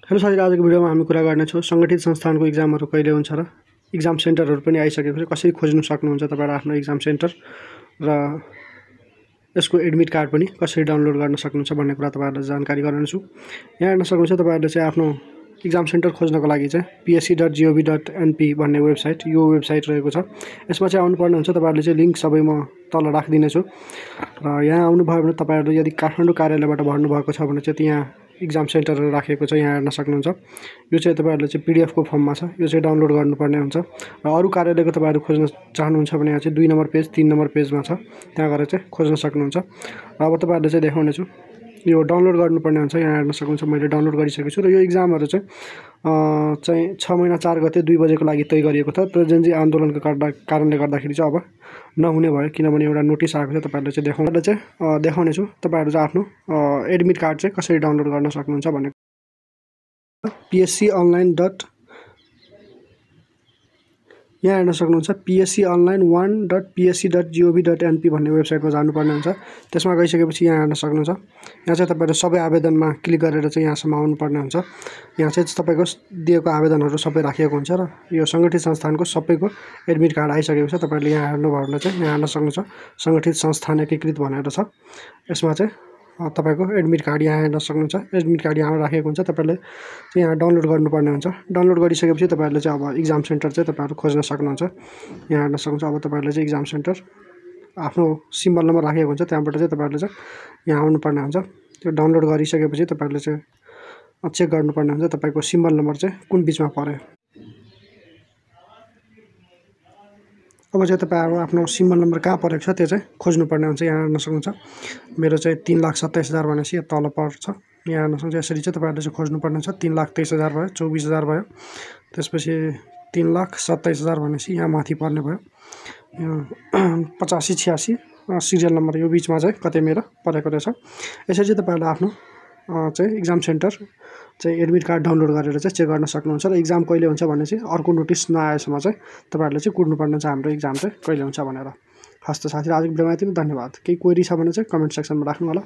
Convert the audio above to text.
Hello साथी, आजको भिडियोमा हामी कुरा गर्नेछौँ सङ्गठित संस्थानको इक्जामहरू कहिले हुन्छ र इक्जाम सेन्टरहरू पनि आइसकेपछि कसरी खोज्न सक्नुहुन्छ तपाईँहरू आफ्नो इक्जाम सेन्टर र यसको एडमिट कार्ड पनि कसरी डाउनलोड गर्न सक्नुहुन्छ भन्ने कुरा तपाईँहरूलाई जानकारी गराउनेछु। यहाँ हेर्न सक्नुहुन्छ तपाईँहरूले चाहिँ आफ्नो इक्जाम सेन्टर खोज्नको लागि चाहिँ psc.gov.np भन्ने वेबसाइट यो वेबसाइट रहेको छ। यसमा चाहिँ आउनुपर्ने हुन्छ। तपाईँहरूले चाहिँ लिङ्क सबै म तल राखिदिनेछु र यहाँ आउनुभयो भने तपाईँहरूले यदि काठमाडौँ कार्यालयबाट भर्नुभएको छ भने चाहिँ त्यहाँ इक्जाम सेन्टरहरू राखेको छ, यहाँ हेर्न सक्नुहुन्छ। यो चाहिँ तपाईँहरूले चाहिँ पिडिएफको फर्ममा छ, यो चाहिँ डाउनलोड गर्नुपर्ने हुन्छ। र अरू कार्यालयको तपाईँहरू खोज्न चाहनुहुन्छ भने यहाँ चाहिँ 2 नम्बर पेज 3 नम्बर पेजमा छ, त्यहाँ गएर चाहिँ खोज्न सक्नुहुन्छ। र अब तपाईँहरूले चाहिँ देखाउनेछु, यो डाउनलोड गर्नुपर्ने हुन्छ। यहाँ हेर्न सक्नुहुन्छ मैले डाउनलोड गरिसकेको छु र यो इक्जामहरू चाहिँ 6 महिना 4 गते 2 बजेको लागि तय गरिएको छ। तर जेनजी आन्दोलनको कारणले गर्दाखेरि चाहिँ अब नहुने भयो, किनभने एउटा नोटिस आएको छ। तपाईँहरूले चाहिँ देखाउनेछु तपाईँहरू चाहिँ आफ्नो एडमिट कार्ड चाहिँ कसरी डाउनलोड गर्न सक्नुहुन्छ भन्ने psconline. यहाँ हेर्न सक्नुहुन्छ psconline1.psc.gov.np भन्ने वेबसाइटमा जानुपर्ने हुन्छ। त्यसमा गइसकेपछि यहाँ हेर्न सक्नुहुन्छ, यहाँ चाहिँ तपाईँहरू सबै आवेदनमा क्लिक गरेर चाहिँ यहाँसम्म आउनुपर्ने हुन्छ। यहाँ चाहिँ तपाईँको दिएको आवेदनहरू सबै राखिएको हुन्छ र यो सङ्गठित संस्थानको सबैको एडमिट कार्ड आइसकेको छ। तपाईँहरूले यहाँ हेर्नुभयो भने चाहिँ यहाँ हेर्न सक्नुहुन्छ सङ्गठित संस्थान एकीकृत भनेर छ। यसमा चाहिँ तपाईँको एडमिट कार्ड यहाँ हेर्न सक्नुहुन्छ। एडमिट कार्ड यहाँ राखेको हुन्छ, तपाईँहरूले चाहिँ यहाँ डाउनलोड गर्नुपर्ने हुन्छ। डाउनलोड गरिसकेपछि तपाईँहरूले चाहिँ अब इक्जाम सेन्टर चाहिँ तपाईँहरू खोज्न सक्नुहुन्छ। यहाँ हेर्न सक्नुहुन्छ अब तपाईँहरूले चाहिँ इक्जाम सेन्टर आफ्नो सिम्बल नम्बर राखेको हुन्छ, त्यहाँबाट चाहिँ तपाईँहरूले चाहिँ यहाँ आउनुपर्ने हुन्छ। त्यो डाउनलोड गरिसकेपछि तपाईँहरूले चाहिँ चेक गर्नुपर्ने हुन्छ तपाईँको सिम्बल नम्बर चाहिँ कुन बिचमा पर्यो। अब चाहिँ तपाईँहरू आफ्नो सिम्बल नम्बर कहाँ परेको छ त्यो चाहिँ खोज्नुपर्ने हुन्छ। यहाँ हेर्न सक्नुहुन्छ मेरो चाहिँ 3,27,000 भनेपछि तल पर्छ। यहाँ हेर्न सक्नुहुन्छ यसरी चाहिँ तपाईँहरूले चाहिँ खोज्नुपर्ने हुन्छ। 3,23,000 भयो, 24,000 भयो, त्यसपछि 3,27,000 भनेपछि यहाँ माथि पर्ने भयो 85-86 सिरियल नम्बर यो बिचमा चाहिँ कतै मेरो परेको रहेछ। यसरी चाहिँ तपाईँहरूले आफ्नो चाहिँ इक्जाम सेन्टर चाहिँ एडमिट कार्ड डाउनलोड गरेर चाहिँ चेक गर्न सक्नुहुन्छ। र इक्जाम कहिले हुन्छ भने चाहिँ अर्को नोटिस नआएसम्म चाहिँ तपाईँहरूले चाहिँ कुर्नुपर्ने हुन्छ हाम्रो इक्जाम चाहिँ कहिले हुन्छ भनेर। हस् त साथी, आजको भिडियोमा यति नै। धन्यवाद। केही क्वेरी छ भने चाहिँ कमेन्ट सेक्सनमा राख्नु होला।